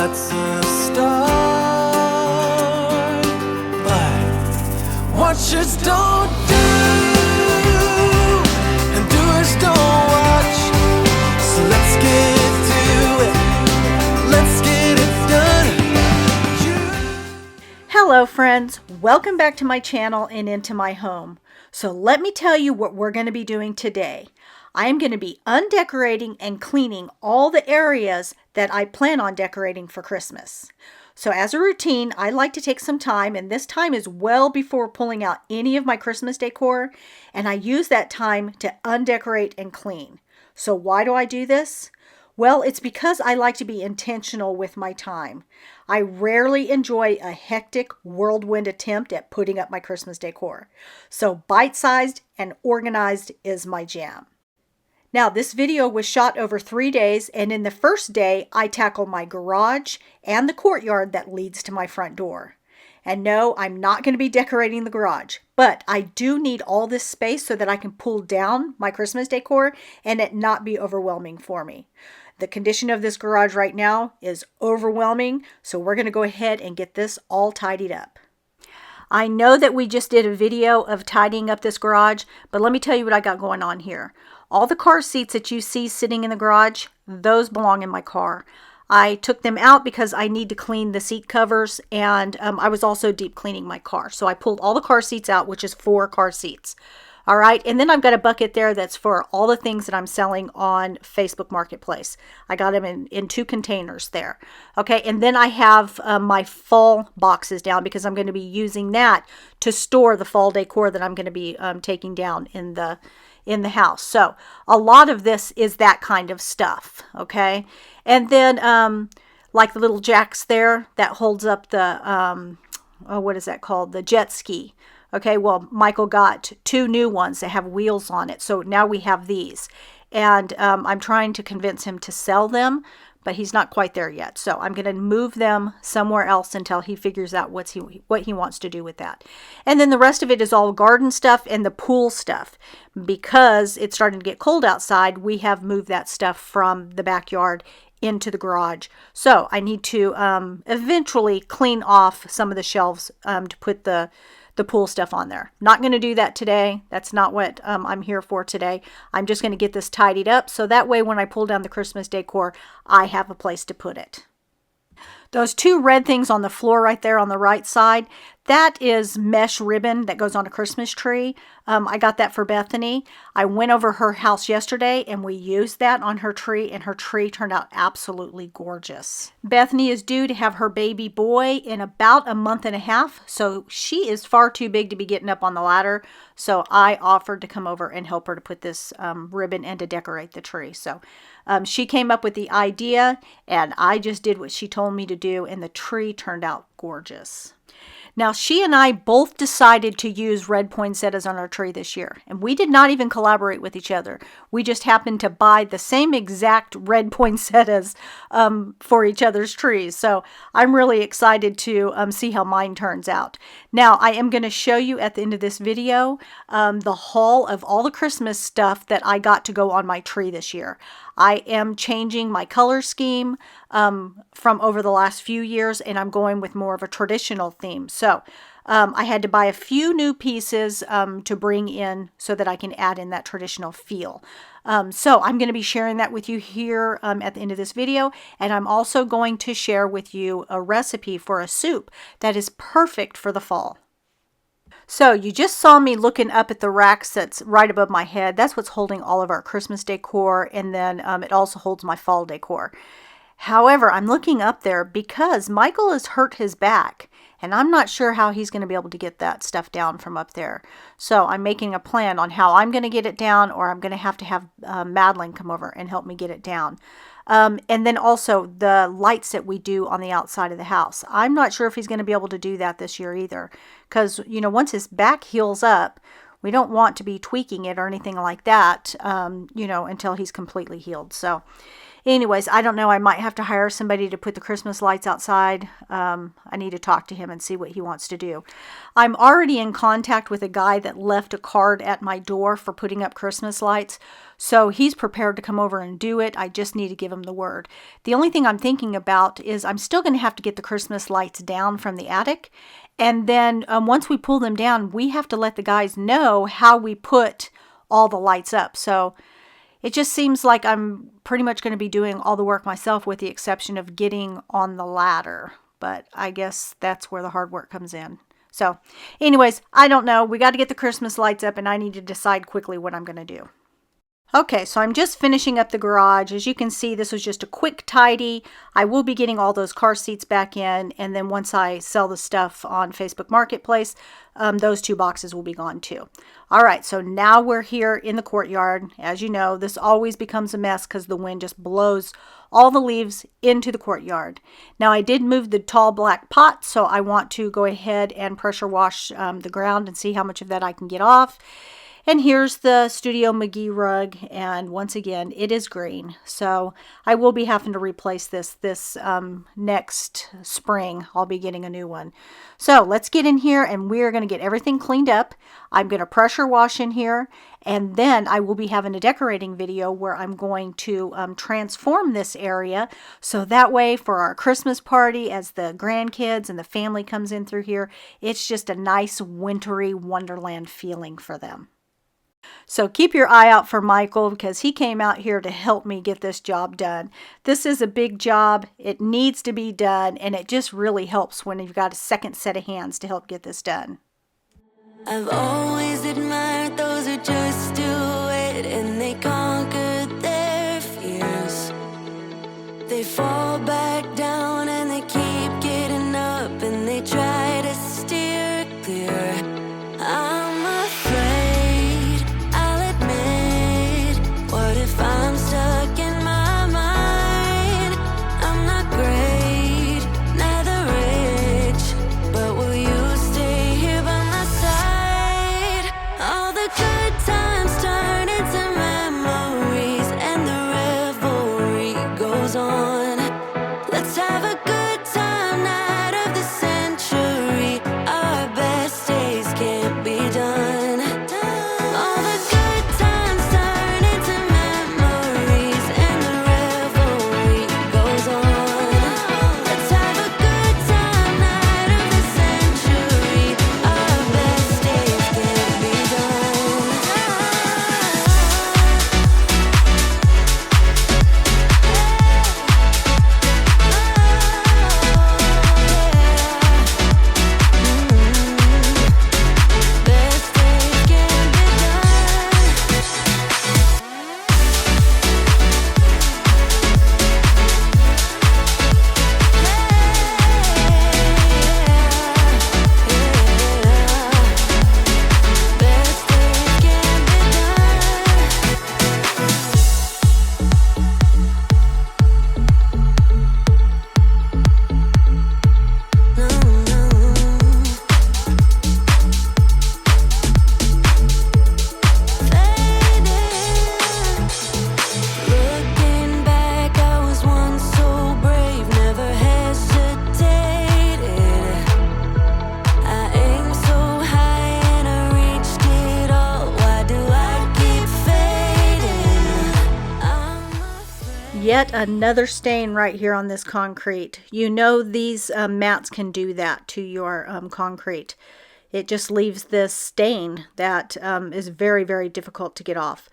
that's a start. But watchers don't do, and doers don't watch. So let's get to it. Let's get it done. Hello friends, welcome back to my channel and into my home. So let me tell you what we're going to be doing today. I am going to be undecorating and cleaning all the areas that I plan on decorating for Christmas. So as a routine, I like to take some time, and this time is well before pulling out any of my Christmas decor, and I use that time to undecorate and clean. So why do I do this? Well, it's because I like to be intentional with my time. I rarely enjoy a hectic whirlwind attempt at putting up my Christmas decor. So bite-sized and organized is my jam. Now, this video was shot over 3 days, and in the first day, I tackled my garage and the courtyard that leads to my front door. And no, I'm not going to be decorating the garage, but I do need all this space so that I can pull down my Christmas decor and it not be overwhelming for me. The condition of this garage right now is overwhelming, so we're going to go ahead and get this all tidied up. I know that we just did a video of tidying up this garage, but let me tell you what I got going on here. All the car seats that you see sitting in the garage, those belong in my car. I took them out because I need to clean the seat covers, and I was also deep cleaning my car. So I pulled all the car seats out, which is 4 car seats. All right, and then I've got a bucket there that's for all the things that I'm selling on Facebook Marketplace. I got them in 2 containers there. Okay, and then I have my fall boxes down because I'm going to be using that to store the fall decor that I'm going to be taking down in the house. So a lot of this is that kind of stuff. Okay, and then like the little jacks there that holds up the what is that called? The jet ski. Okay, well, Michael got 2 new ones that have wheels on it. So now we have these. And I'm trying to convince him to sell them, but he's not quite there yet. So I'm going to move them somewhere else until he figures out what he wants to do with that. And then the rest of it is all garden stuff and the pool stuff. Because it's starting to get cold outside, we have moved that stuff from the backyard into the garage. So I need to eventually clean off some of the shelves to put the pool stuff on there. Not going to do that today. That's not what I'm here for today. I'm just going to get this tidied up so that way when I pull down the Christmas decor, I have a place to put it. Those 2 red things on the floor right there on the right side, that is mesh ribbon that goes on a Christmas tree. I got that for Bethany. I went over her house yesterday and we used that on her tree, and her tree turned out absolutely gorgeous. Bethany is due to have her baby boy in about a month and a half, so she is far too big to be getting up on the ladder. So I offered to come over and help her to put this ribbon and to decorate the tree. So she came up with the idea, and I just did what she told me to do, and the tree turned out gorgeous. Now, she and I both decided to use red poinsettias on our tree this year, and we did not even collaborate with each other. We just happened to buy the same exact red poinsettias for each other's trees. So I'm really excited to see how mine turns out. Now, I am going to show you at the end of this video the haul of all the Christmas stuff that I got to go on my tree this year. I am changing my color scheme from over the last few years, and I'm going with more of a traditional theme. So I had to buy a few new pieces to bring in so that I can add in that traditional feel. So I'm going to be sharing that with you here at the end of this video, and I'm also going to share with you a recipe for a soup that is perfect for the fall. So you just saw me looking up at the racks that's right above my head. That's what's holding all of our Christmas decor, and then it also holds my fall decor. However, I'm looking up there because Michael has hurt his back, and I'm not sure how he's going to be able to get that stuff down from up there. So I'm making a plan on how I'm going to get it down, or I'm going to have Madeline come over and help me get it down. And then also the lights that we do on the outside of the house. I'm not sure if he's going to be able to do that this year either, because, you know, once his back heals up, we don't want to be tweaking it or anything like that, you know, until he's completely healed. So anyways, I don't know. I might have to hire somebody to put the Christmas lights outside. I need to talk to him and see what he wants to do. I'm already in contact with a guy that left a card at my door for putting up Christmas lights. So he's prepared to come over and do it. I just need to give him the word. The only thing I'm thinking about is I'm still going to have to get the Christmas lights down from the attic. And then once we pull them down, we have to let the guys know how we put all the lights up. So it just seems like I'm pretty much going to be doing all the work myself with the exception of getting on the ladder. But I guess that's where the hard work comes in. So anyways, I don't know. We got to get the Christmas lights up and I need to decide quickly what I'm going to do. Okay, so I'm just finishing up the garage. As you can see, this was just a quick tidy. I will be getting all those car seats back in, and then once I sell the stuff on Facebook Marketplace, those 2 boxes will be gone too. All right, so now we're here in the courtyard. As you know, this always becomes a mess because the wind just blows all the leaves into the courtyard. Now, I did move the tall black pot, so I want to go ahead and pressure wash the ground and see how much of that I can get off. And here's the Studio McGee rug, and once again, it is green. So I will be having to replace this next spring. I'll be getting a new one. So let's get in here, and we're going to get everything cleaned up. I'm going to pressure wash in here, and then I will be having a decorating video where I'm going to transform this area. So that way, for our Christmas party, as the grandkids and the family comes in through here, it's just a nice wintry wonderland feeling for them. So keep your eye out for Michael because he came out here to help me get this job done. This is a big job. It needs to be done, and it just really helps when you've got a second set of hands to help get this done. I've always admired those who just do it and they conquered their fears. They fall back down and they keep getting up and they try to steer clear. I'm afraid, I'll admit, what if I'm stuck in my mind? I'm not great, neither rich, but will you stay here by my side? All the good times turn into memories and the revelry goes on. Let's have a good time, night of the century. Our best days can't be done. All the good times turn into memories and the revelry goes on. Let's have a good time, night of the century. Our best days can't be done. Best days can't be Looking back, I was once so brave, never hesitated. I aimed so high and I reached it all. Why do I keep fading? I'm afraid. Yet another stain right here on this concrete. You know these mats can do that to your concrete. It just leaves this stain that is very, very difficult to get off.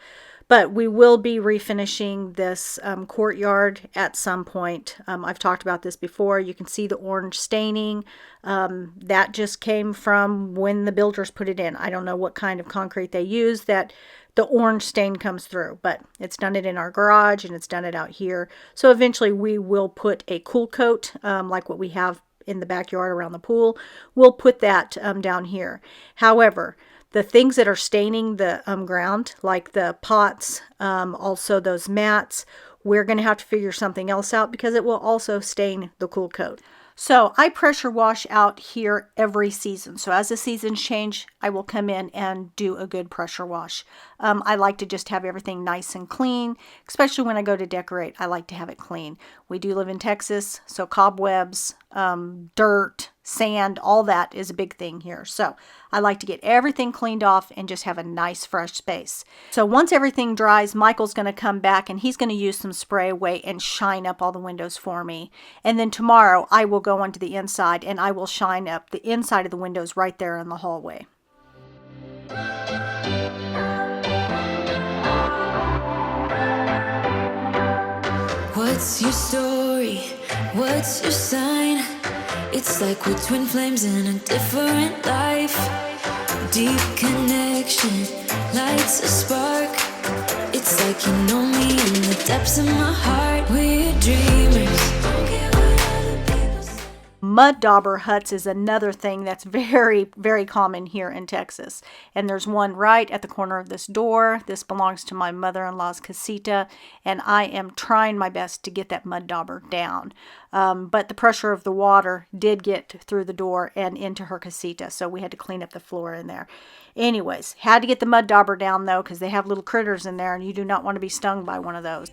But we will be refinishing this courtyard at some point. I've talked about this before. You can see the orange staining. That just came from when the builders put it in. I don't know what kind of concrete they use that the orange stain comes through, but it's done it in our garage and it's done it out here. So eventually we will put a cool coat like what we have in the backyard around the pool. We'll put that down here. However, the things that are staining the ground, like the pots, also those mats, we're going to have to figure something else out because it will also stain the cool coat. So I pressure wash out here every season. So as the seasons change, I will come in and do a good pressure wash. I like to just have everything nice and clean, especially when I go to decorate. I like to have it clean. We do live in Texas, so cobwebs, dirt, sand, all that is a big thing here. So I like to get everything cleaned off and just have a nice fresh space. So once everything dries, Michael's going to come back and he's going to use some spray away and shine up all the windows for me. And then tomorrow I will go onto the inside and I will shine up the inside of the windows right there in the hallway. What's your story? What's your sign? It's like we're twin flames in a different life. Deep connection lights a spark. It's like you know me in the depths of my heart. We're dreamers. Mud dauber huts is another thing that's very, very common here in Texas. And there's one right at the corner of this door. This belongs to my mother-in-law's casita, and I am trying my best to get that mud dauber down. But the pressure of the water did get through the door and into her casita, so we had to clean up the floor in there. Anyways, had to get the mud dauber down though, because they have little critters in there, and you do not want to be stung by one of those.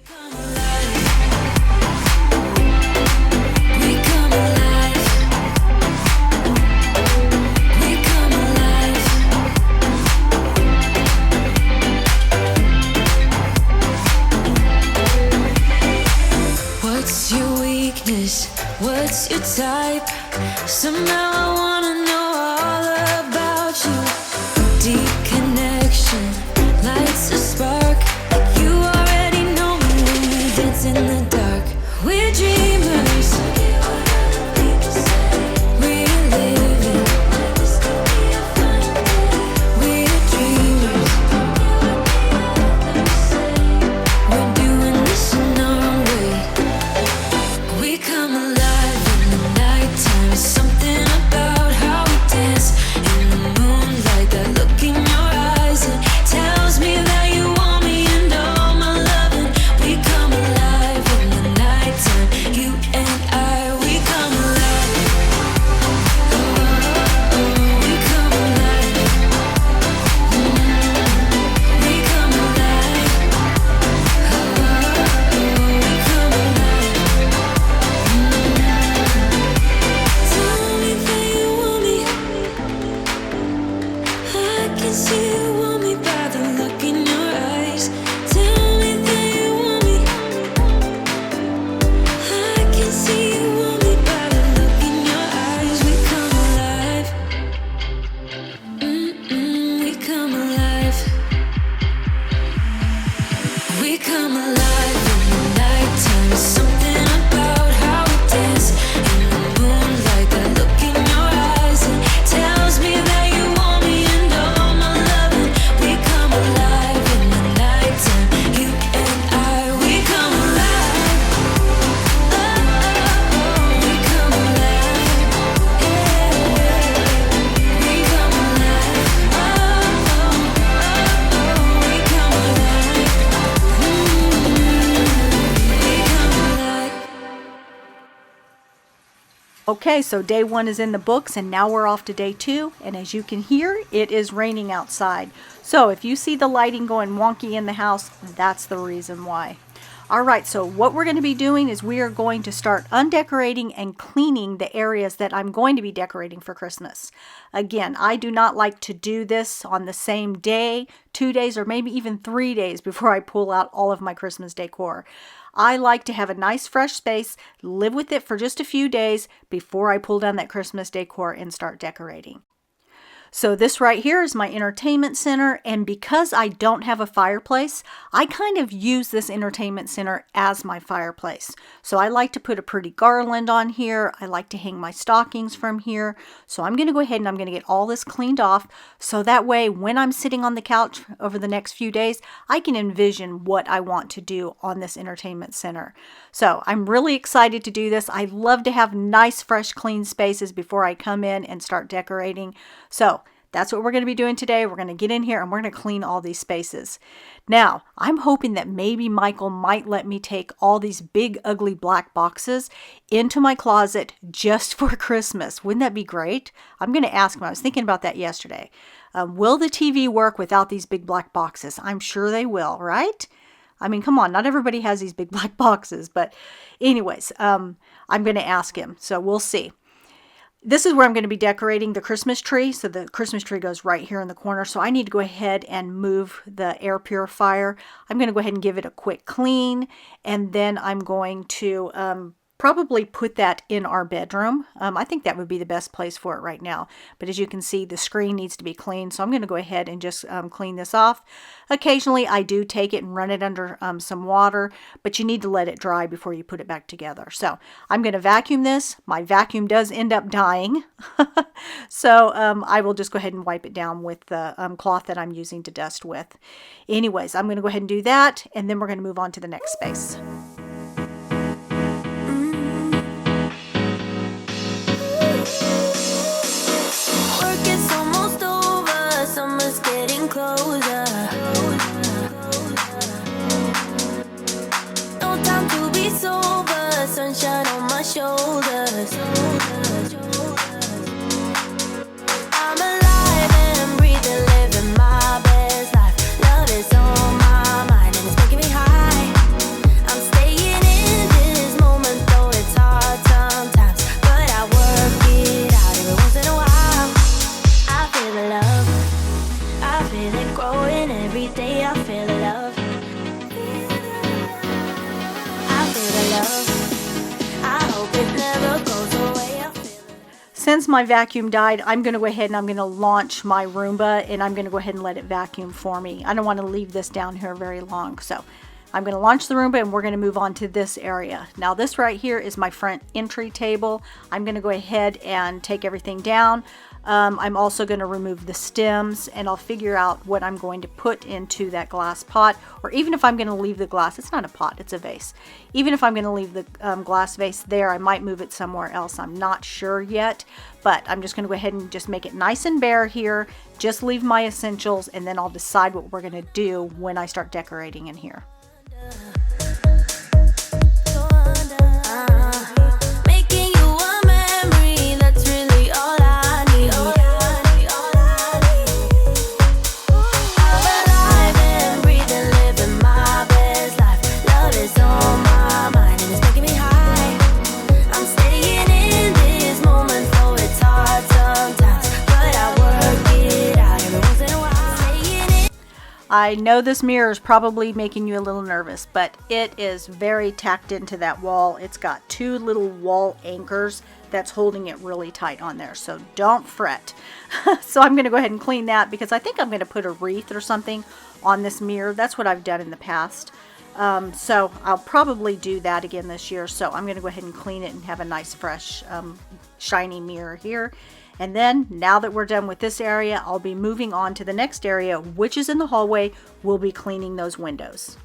What's your weakness? What's your type? Somehow I wanna know all about you. Deep connection lights a spark. You already know me when we dance in the dark. We're dreamers. We're living. We're dreamers. We're doing this in our way. We come alive in the nighttime. There's something about how we dance in the moonlight. That look in your eyes, it tells me that you want me and all my loving. We come alive in the nighttime. You and I, we come alive. Oh, we come alive. We come alive. Oh, we come alive. Tell me that you want me. I can see you want me by the look in your eyes. Tell me that you want me. I can see you want me by the look in your eyes. We come alive. We come alive. We come alive in the nighttime. There's something about how we dance in the moonlight. That look in your eyes, it tells me that you want me and all my loving. We come alive in the nighttime. You and I, we come alive. Oh, we come alive. We come alive. We come alive. Okay, so day 1 is in the books and now we're off to day 2. And as you can hear, it is raining outside. So if you see the lighting going wonky in the house, that's the reason why. All right, so what we're going to be doing is we are going to start undecorating and cleaning the areas that I'm going to be decorating for Christmas. Again, I do not like to do this on the same day, 2 days, or maybe even 3 days before I pull out all of my Christmas decor. I like to have a nice fresh space, live with it for just a few days before I pull down that Christmas decor and start decorating. So this right here is my entertainment center, and because I don't have a fireplace, I kind of use this entertainment center as my fireplace. So I like to put a pretty garland on here. I like to hang my stockings from here. So I'm going to go ahead and I'm going to get all this cleaned off, so that way when I'm sitting on the couch over the next few days, I can envision what I want to do on this entertainment center. So I'm really excited to do this. I love to have nice, fresh, clean spaces before I come in and start decorating. So that's what we're going to be doing today. We're going to get in here and we're going to clean all these spaces. Now, I'm hoping that maybe Michael might let me take all these big, ugly black boxes into my closet just for Christmas. Wouldn't that be great? I'm going to ask him. I was thinking about that yesterday. Will the TV work without these big black boxes? I'm sure they will, right? I mean, come on, not everybody has these big black boxes. But anyways, I'm going to ask him. So we'll see. This is where I'm going to be decorating the Christmas tree. So the Christmas tree goes right here in the corner. So I need to go ahead and move the air purifier. I'm going to go ahead and give it a quick clean. And then I'm going to probably put that in our bedroom. I think that would be the best place for it right now. But as you can see, the screen needs to be cleaned. So I'm going to go ahead and just clean this off. Occasionally, I do take it and run it under some water, but you need to let it dry before you put it back together. So I'm going to vacuum this. My vacuum does end up dying. So I will just go ahead and wipe it down with the cloth that I'm using to dust with. Anyways, I'm going to go ahead and do that, and then we're going to move on to the next space. Closer. No time to be sober, sunshine on my shoulders. I'm alive and breathing, living my best life. Love is on my mind and it's making me high. I'm staying in this moment, though it's hard sometimes, but I work it out every once in a while. I feel the love. I feel it growing every day. I feel the love. I feel the love. I hope it never goes away. I feel it. Since my vacuum died, I'm going to go ahead and I'm going to launch my Roomba, and I'm going to go ahead and let it vacuum for me. I don't want to leave this down here very long. So I'm going to launch the Roomba and we're going to move on to this area. Now this right here is my front entry table. I'm going to go ahead and take everything down. I'm also going to remove the stems, and I'll figure out what I'm going to put into that glass pot, or even if I'm going to leave the glass, it's not a pot, it's a vase. Even if I'm going to leave the glass vase there, I might move it somewhere else. I'm not sure yet, but I'm just going to go ahead and just make it nice and bare here, just leave my essentials, and then I'll decide what we're going to do when I start decorating in here. I know this mirror is probably making you a little nervous, but it is very tacked into that wall. It's got two little wall anchors that's holding it really tight on there, so don't fret. So I'm going to go ahead and clean that because I think I'm going to put a wreath or something on this mirror. That's what I've done in the past. So I'll probably do that again this year. So I'm going to go ahead and clean it and have a nice fresh shiny mirror here. And then now that we're done with this area, I'll be moving on to the next area, which is in the hallway. We'll be cleaning those windows.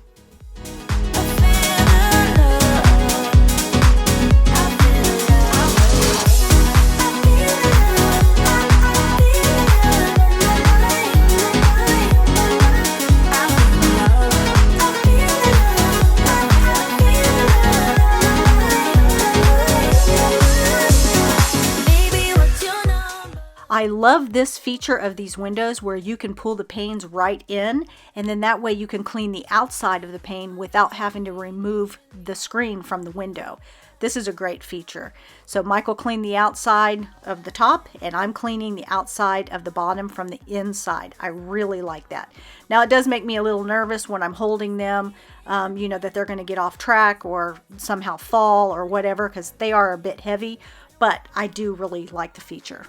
I love this feature of these windows where you can pull the panes right in, and then that way you can clean the outside of the pane without having to remove the screen from the window. This is a great feature. So Michael cleaned the outside of the top, and I'm cleaning the outside of the bottom from the inside. I really like that. Now it does make me a little nervous when I'm holding them, you know, that they're going to get off track or somehow fall or whatever, because they are a bit heavy, but I do really like the feature.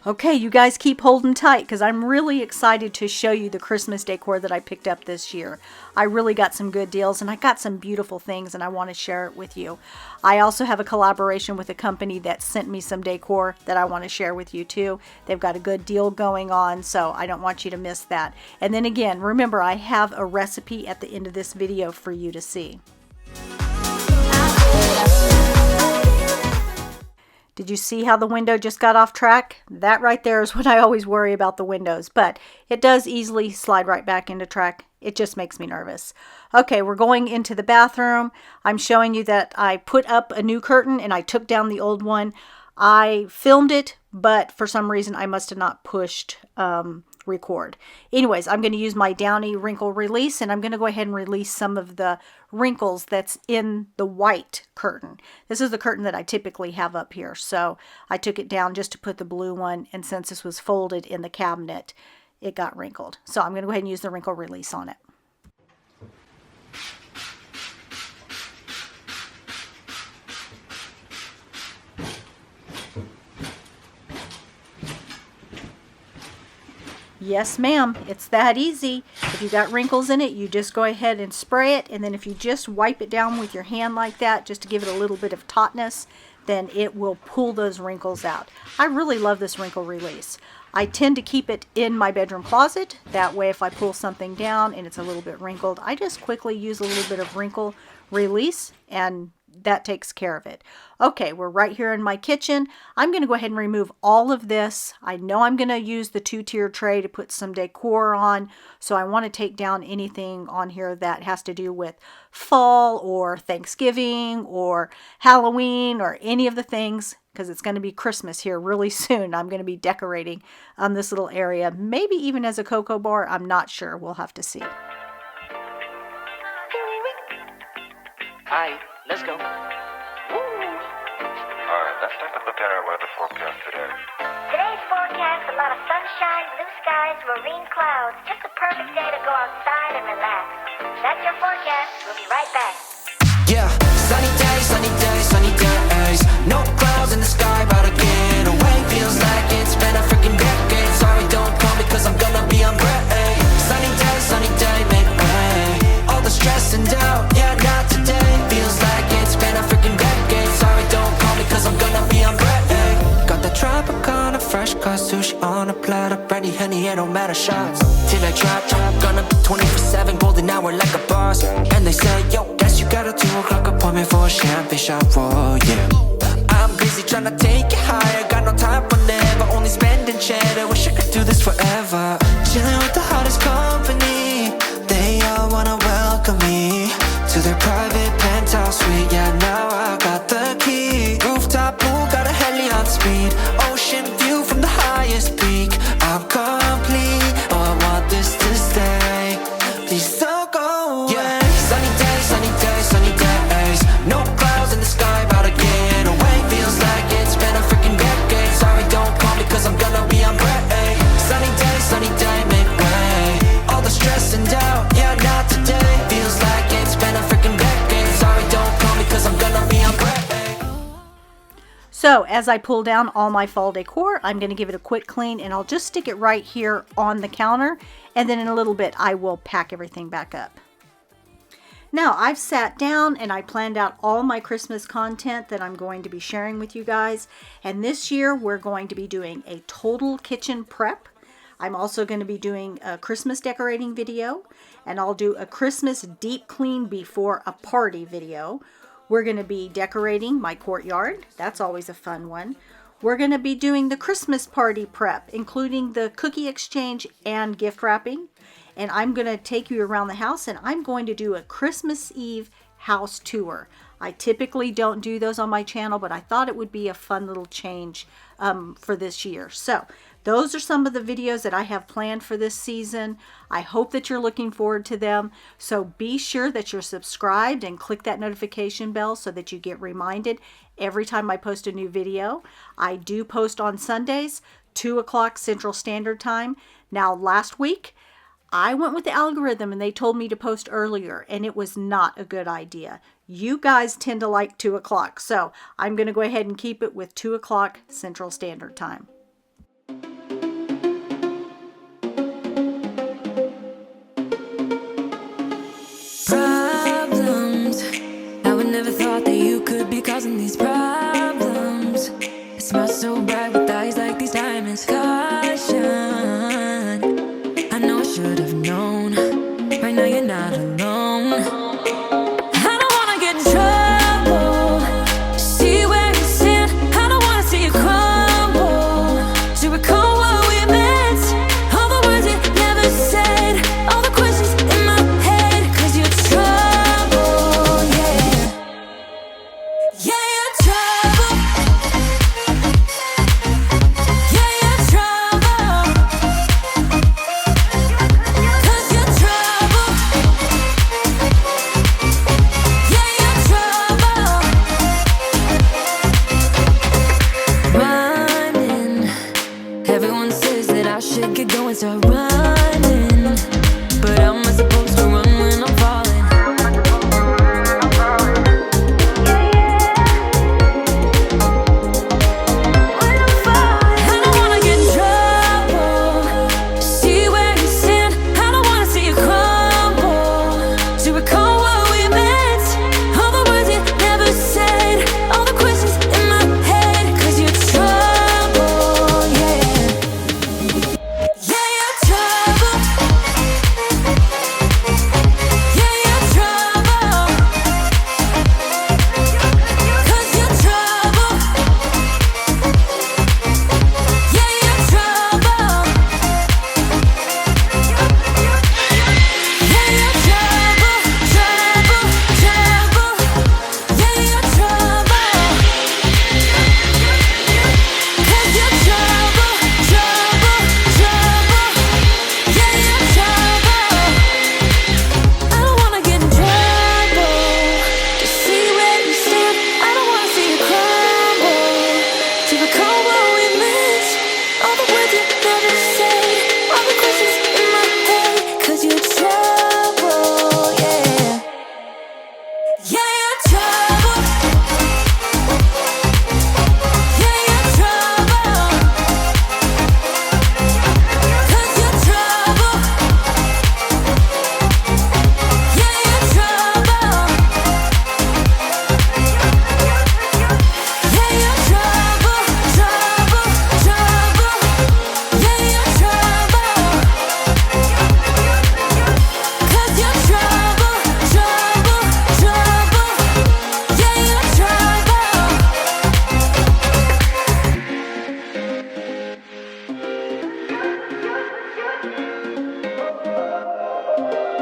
Okay, you guys keep holding tight because I'm really excited to show you the Christmas decor that I picked up this year. I really got some good deals and I got some beautiful things and I want to share it with you. I also have a collaboration with a company that sent me some decor that I want to share with you too. They've got a good deal going on, so I don't want you to miss that. And then again, remember, I have a recipe at the end of this video for you to see. Did you see how the window just got off track? That right there is what I always worry about, the windows, but it does easily slide right back into track. It just makes me nervous. Okay, we're going into the bathroom. I'm showing you that I put up a new curtain and I took down the old one. I filmed it, but for some reason I must have not pushed record. Anyways, I'm going to use my Downy wrinkle release, and I'm going to go ahead and release some of the wrinkles that's in the white curtain. This is the curtain that I typically have up here, so I took it down just to put the blue one, and since this was folded in the cabinet, it got wrinkled. So I'm going to go ahead and use the wrinkle release on it. Yes, ma'am. It's that easy. If you got wrinkles in it, you just go ahead and spray it. And then if you just wipe it down with your hand like that, just to give it a little bit of tautness, then it will pull those wrinkles out. I really love this wrinkle release. I tend to keep it in my bedroom closet. That way, if I pull something down and it's a little bit wrinkled, I just quickly use a little bit of wrinkle release and that takes care of it. Okay, we're right here in my kitchen. I'm going to go ahead and remove all of this. I know I'm going to use the 2-tier tray to put some decor on, so I want to take down anything on here that has to do with fall or Thanksgiving or Halloween or any of the things, because it's going to be Christmas here really soon. I'm going to be decorating this little area, maybe even as a cocoa bar. I'm not sure. We'll have to see. Hi, let's go. Alright, let's take a look at our weather forecast today. Today's forecast, a lot of sunshine, blue skies, marine clouds. Just a perfect day to go outside and relax. That's your forecast. We'll be right back. Yeah, sunny days, sunny days, sunny days. No clouds in the sky, about to get away. Feels like it's been a freaking decade. Sorry, don't call me, cause I'm gonna be on break. Sunny day, make way. All the stress and doubt, yeah, not today. Feels like it's been a freaking decade. Sorry, don't call me, cause I'm gonna be on break. Got the Tropicana, fresh cut sushi on a platter. Brandy, honey, it don't matter, shots till I drop. Gonna be 24/7, golden hour like a boss. And they say, yo, guess you got a 2 o'clock appointment for a champagne shot, whoa, yeah. I'm busy trying to take it higher. Got no time for never, only spending cheddar. Wish I could do this forever. Chilling with the hottest company. They all wanna welcome me to their private penthouse suite. Yeah, now I got the key. Rooftop pool, got a heli on speed. Ocean view from the highest peak. I'm complete, oh, I want this to stay. Please don't go away. Yeah, sunny days, sunny days, sunny days. No clouds in the sky, about to get away. Feels like it's been a freaking decade. Sorry, don't call me, cause I'm gonna be on break. Sunny day, make way. All the stress and doubt, yeah, not today. Feels like it's been a freaking decade. Sorry, don't call me, cause I'm gonna be on break. So as I pull down all my fall decor, I'm going to give it a quick clean, and I'll just stick it right here on the counter, and then in a little bit I will pack everything back up. Now I've sat down and I planned out all my Christmas content that I'm going to be sharing with you guys, and this year we're going to be doing a total kitchen prep. I'm also going to be doing a Christmas decorating video, and I'll do a Christmas deep clean before a party video. We're going to be decorating my courtyard. That's always a fun one. We're going to be doing the Christmas party prep, including the cookie exchange and gift wrapping. And I'm going to take you around the house, and I'm going to do a Christmas Eve house tour. I typically don't do those on my channel, but I thought it would be a fun little change for this year. So those are some of the videos that I have planned for this season. I hope that you're looking forward to them. So be sure that you're subscribed and click that notification bell so that you get reminded every time I post a new video. I do post on Sundays, 2 o'clock Central Standard Time. Now, last week, I went with the algorithm and they told me to post earlier, and it was not a good idea. You guys tend to like 2 o'clock, so I'm going to go ahead and keep it with 2 o'clock Central Standard Time. Problems. I would never thought that you could be causing these problems. It smells so bright with eyes like these diamonds. Caution. I know I should have known. Right now you're not alone. I don't wanna get in trouble. See where you stand. I don't wanna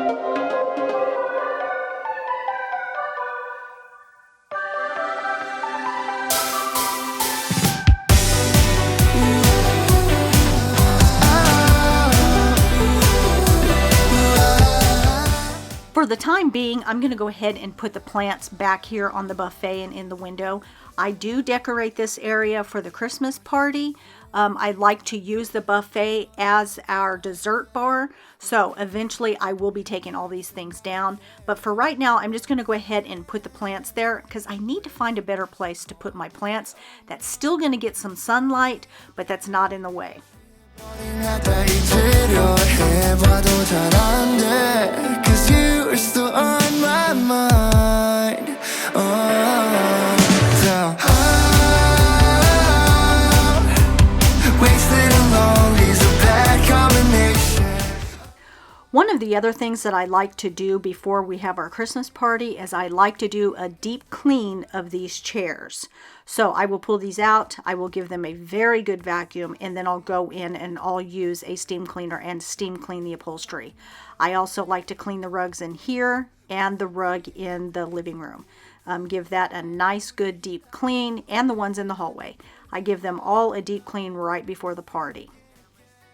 For the time being, I'm going to go ahead and put the plants back here on the buffet and in the window. I do decorate this area for the Christmas party. I like to use the buffet as our dessert bar, so eventually I will be taking all these things down. But for right now, I'm just going to go ahead and put the plants there because I need to find a better place to put my plants that's still going to get some sunlight, but that's not in the way. Cause you are still on my mind. Wasted and lonely is a bad combination. One of the other things that I like to do before we have our Christmas party is I like to do a deep clean of these chairs. So I will pull these out, I will give them a very good vacuum, and then I'll go in and I'll use a steam cleaner and steam clean the upholstery. I also like to clean the rugs in here and the rug in the living room. Give that a nice good deep clean, and the ones in the hallway. I give them all a deep clean right before the party.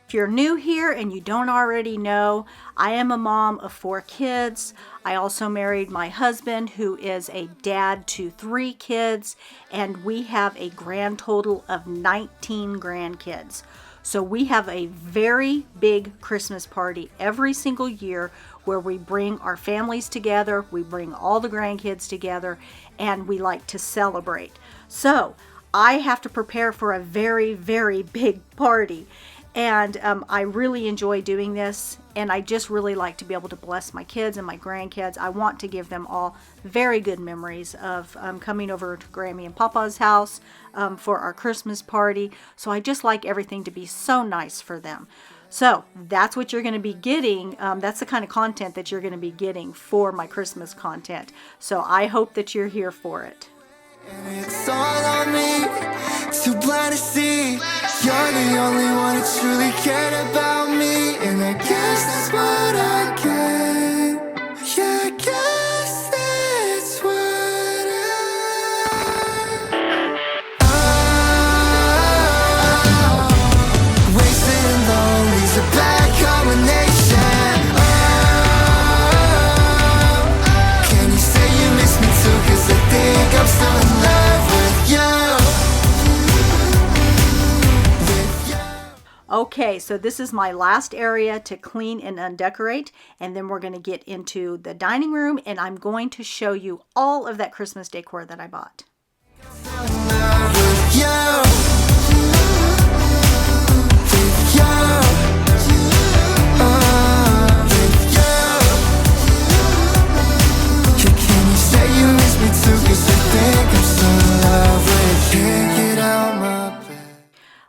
If you're new here and you don't already know, I am a mom of 4 kids. I also married my husband, who is a dad to 3 kids, and we have a grand total of 19 grandkids. So we have a very big Christmas party every single year where we bring our families together, we bring all the grandkids together, and we like to celebrate. So I have to prepare for a very, very big party. And I really enjoy doing this, and I just really like to be able to bless my kids and my grandkids. I want to give them all very good memories of coming over to Grammy and Papa's house for our Christmas party. So I just like everything to be so nice for them. So that's what you're going to be getting. That's the kind of content that you're going to be getting for my Christmas content. So I hope that you're here for it. And it's all on me, too blind to see. You're the only one who truly cared about me. And I guess that's what I get. Yeah, I guess that's what wasted and lonely's a bad combination. Can you say you miss me too? Cause I think I'm still in love with you. Okay, so this is my last area to clean and undecorate, and then we're going to get into the dining room, and I'm going to show you all of that Christmas decor that I bought. Can you say you miss me too? Cause I think I'm still in love with you. Can't get out my bed.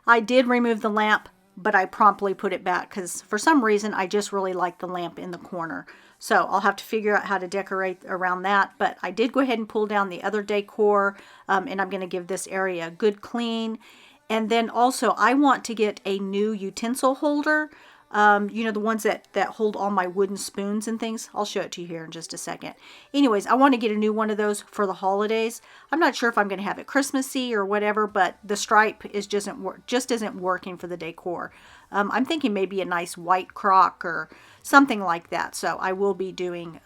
I did remove the lamp, but I promptly put it back because for some reason I just really like the lamp in the corner. So I'll have to figure out how to decorate around that. But I did go ahead and pull down the other decor, and I'm going to give this area a good clean. And then also I want to get a new utensil holder. You know, the ones that hold all my wooden spoons and things. I'll show it to you here in just a second. Anyways, I want to get a new one of those for the holidays. I'm not sure if I'm going to have it Christmassy or whatever, but the stripe is just isn't working for the decor. I'm thinking maybe a nice white crock or something like that. So I will be doing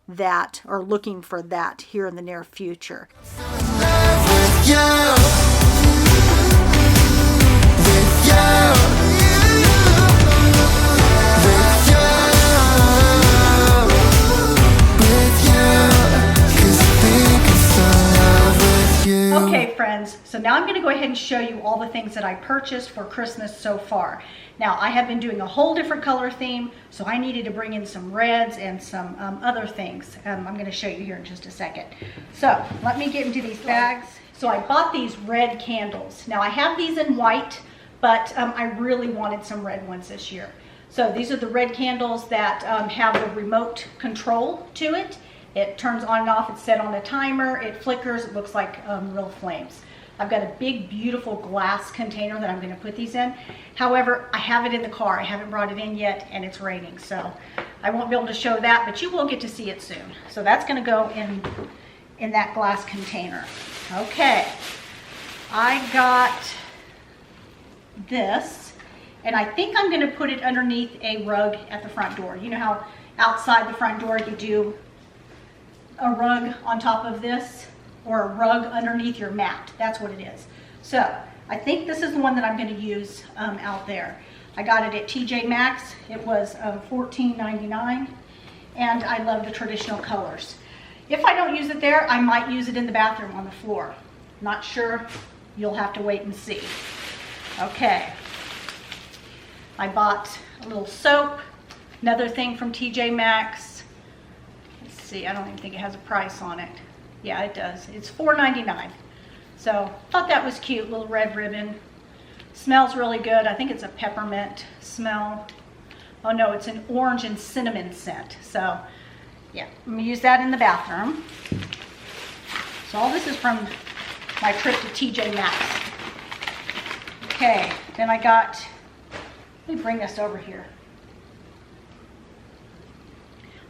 that, or looking for that here in the near future. Okay friends, so now I'm going to go ahead and show you all the things that I purchased for Christmas so far. Now I have been doing a whole different color theme, so I needed to bring in some reds and some other things. I'm going to show you here in just a second. So let me get into these bags. So I bought these red candles. Now I have these in white, but I really wanted some red ones this year. So these are the red candles that have a remote control to it. It turns on and off, it's set on a timer, it flickers, it looks like real flames. I've got a big, beautiful glass container that I'm going to put these in. However, I have it in the car. I haven't brought it in yet, and it's raining, so I won't be able to show that, but you will get to see it soon. So that's going to go in that glass container. Okay, I got this, and I think I'm going to put it underneath a rug at the front door. You know how outside the front door you do a rug on top of this, or a rug underneath your mat. That's what it is. So I think this is the one that I'm going to use out there. I got it at TJ Maxx. It was $14.99, and I love the traditional colors. If I don't use it there, I might use it in the bathroom on the floor. Not sure. You'll have to wait and see. Okay. I bought a little soap, another thing from TJ Maxx. Let's see, I don't even think it has a price on it. Yeah, it does. It's $4.99. So, thought that was cute, little red ribbon. Smells really good. I think it's a peppermint smell. Oh no, it's an orange and cinnamon scent. So, yeah, I'm gonna use that in the bathroom. So all this is from my trip to TJ Maxx. Okay, then I got, let me bring this over here.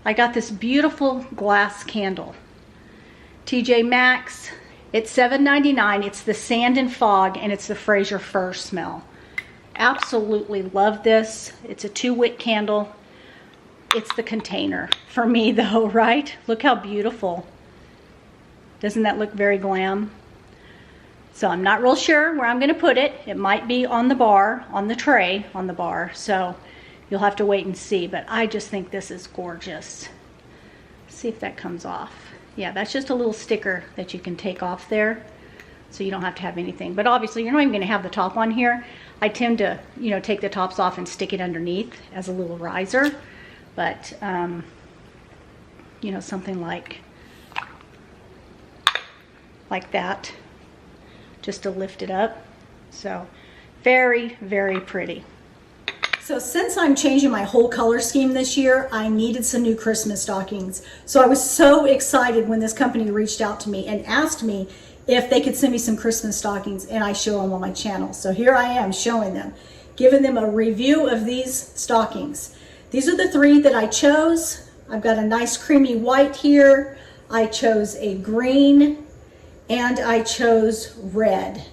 I got this beautiful glass candle. TJ Maxx, it's $7.99. It's the Sand and Fog, and it's the Fraser Fir smell. Absolutely love this. It's a 2-wick candle. It's the container for me though, right? Look how beautiful. Doesn't that look very glam? So I'm not real sure where I'm going to put it. It might be on the bar, on the tray on the bar. So you'll have to wait and see, but I just think this is gorgeous. See if that comes off. Yeah, that's just a little sticker that you can take off there, so you don't have to have anything. But obviously, you're not even going to have the top on here. I tend to, you know, take the tops off and stick it underneath as a little riser. But, you know, something like that, just to lift it up. So, very, very pretty. So since I'm changing my whole color scheme this year, I needed some new Christmas stockings. So I was so excited when this company reached out to me and asked me if they could send me some Christmas stockings, and I show them on my channel. So here I am showing them, giving them a review of these stockings. These are the 3 that I chose. I've got a nice creamy white here. I chose a green, and I chose red.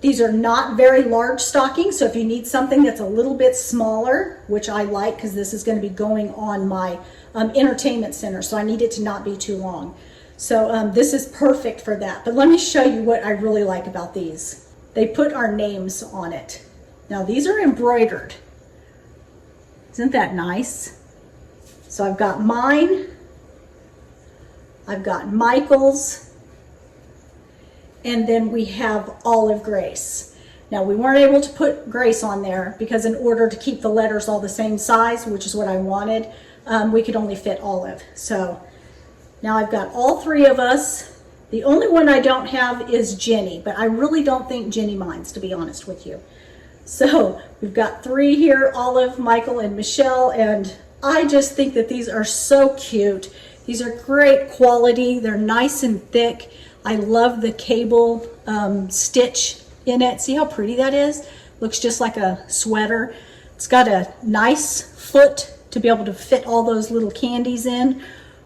These are not very large stockings, so if you need something that's a little bit smaller, which I like because this is going to be going on my entertainment center, so I need it to not be too long. So this is perfect for that. But let me show you what I really like about these. They put our names on it. Now these are embroidered. Isn't that nice? So I've got mine, I've got Michael's, and then we have Olive Grace. Now we weren't able to put Grace on there because in order to keep the letters all the same size, which is what I wanted, we could only fit Olive. So now I've got all 3 of us. The only one I don't have is Jenny, but I really don't think Jenny minds, to be honest with you. So we've got 3 here, Olive, Michael, and Michelle, and I just think that these are so cute. These are great quality. They're nice and thick. I love the cable stitch in it. See how pretty that is? Looks just like a sweater. It's got a nice foot to be able to fit all those little candies in,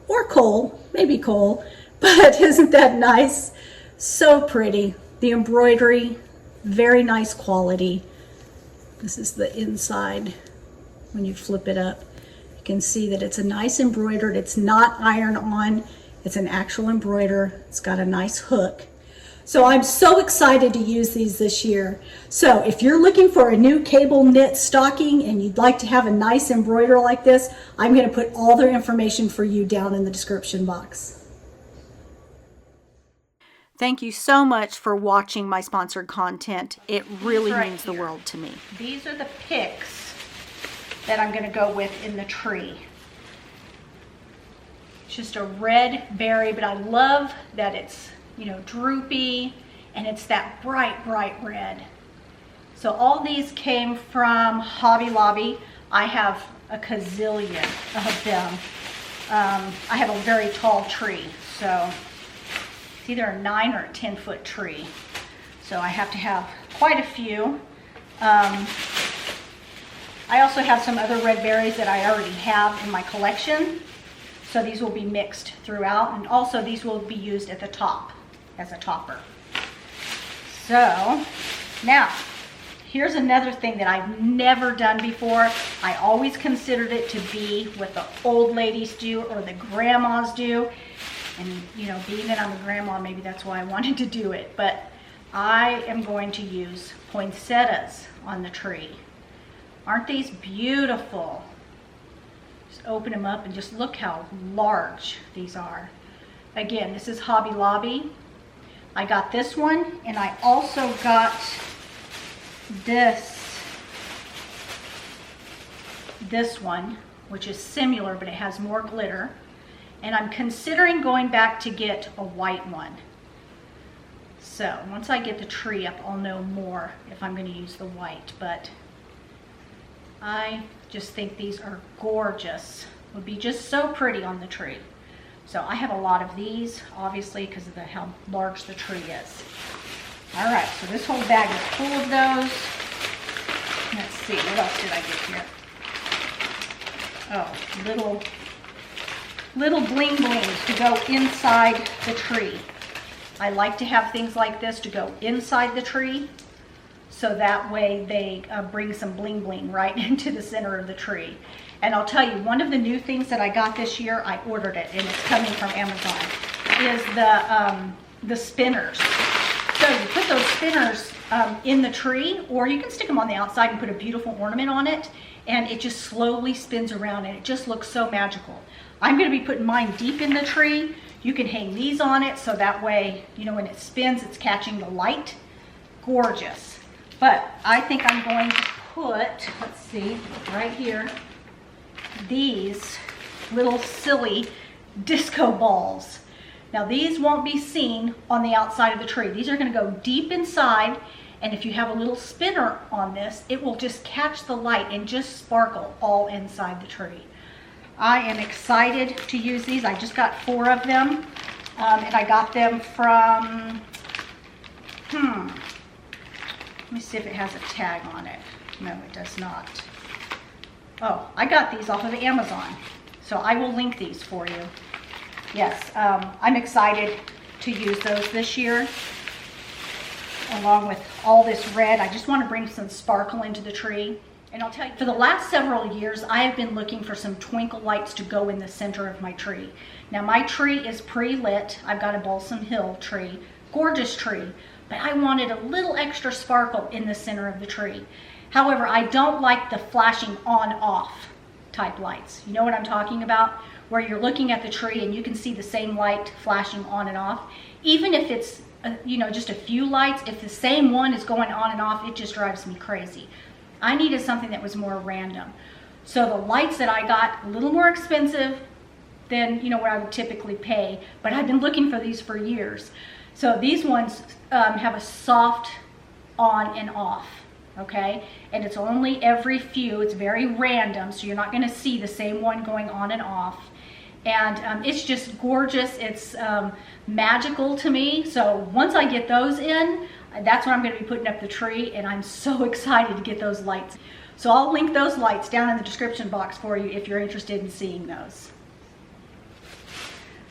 or coal, maybe coal, but isn't that nice? So pretty. The embroidery, very nice quality. This is the inside when you flip it up. You can see that it's a nice embroidered. It's not iron on. It's an actual embroider. It's got a nice hook. So I'm so excited to use these this year. So if you're looking for a new cable knit stocking and you'd like to have a nice embroider like this, I'm going to put all their information for you down in the description box. Thank you so much for watching my sponsored content. It really means the world to me. These are the picks that I'm going to go with in the tree. It's just a red berry, but I love that it's, you know, droopy, and it's that bright, bright red. So all these came from Hobby Lobby. I have a gazillion of them. I have a very tall tree, so it's either a 9 or a 10-foot tree. So I have to have quite a few. I also have some other red berries that I already have in my collection. So these will be mixed throughout, and also these will be used at the top as a topper. So now, here's another thing that I've never done before. I always considered it to be what the old ladies do or the grandmas do. And you know, being that I'm a grandma, maybe that's why I wanted to do it. But I am going to use poinsettias on the tree. Aren't these beautiful? Just open them up and just look how large these are. Again, this is Hobby Lobby. I got this one, and I also got this one, which is similar, but it has more glitter. And I'm considering going back to get a white one. So once I get the tree up, I'll know more if I'm going to use the white, but I just think these are gorgeous. Would be just so pretty on the tree. So I have a lot of these, obviously, because of how large the tree is. All right, so this whole bag is full of those. Let's see, what else did I get here? Oh, little bling blings to go inside the tree. I like to have things like this to go inside the tree, so that way they bring some bling bling right into the center of the tree. And I'll tell you, one of the new things that I got this year, I ordered it, and it's coming from Amazon, is the spinners. So you put those spinners in the tree, or you can stick them on the outside and put a beautiful ornament on it, and it just slowly spins around, and it just looks so magical. I'm going to be putting mine deep in the tree. You can hang these on it, so that way, you know, when it spins, it's catching the light. Gorgeous. But I think I'm going to put, let's see, right here, these little silly disco balls. Now these won't be seen on the outside of the tree. These are going to go deep inside, and if you have a little spinner on this, it will just catch the light and just sparkle all inside the tree. I am excited to use these. I just got 4 of them, and I got them from, let me see if it has a tag on it. No, it does not. Oh, I got these off of Amazon, so I will link these for you. Yes, I'm excited to use those this year, along with all this red. I just want to bring some sparkle into the tree. And I'll tell you, for the last several years, I have been looking for some twinkle lights to go in the center of my tree. Now my tree is pre-lit. I've got a Balsam Hill tree, gorgeous tree, but I wanted a little extra sparkle in the center of the tree. However, I don't like the flashing on-off type lights. You know what I'm talking about? Where you're looking at the tree and you can see the same light flashing on and off. Even if it's, you know, just a few lights, if the same one is going on and off, it just drives me crazy. I needed something that was more random. So the lights that I got, a little more expensive than, you know, what I would typically pay, but I've been looking for these for years. So these ones have a soft on and off, okay? And it's only every few, it's very random, so you're not gonna see the same one going on and off. And it's just gorgeous, it's magical to me. So once I get those in, that's when I'm going to be putting up the tree, and I'm so excited to get those lights. So I'll link those lights down in the description box for you if you're interested in seeing those.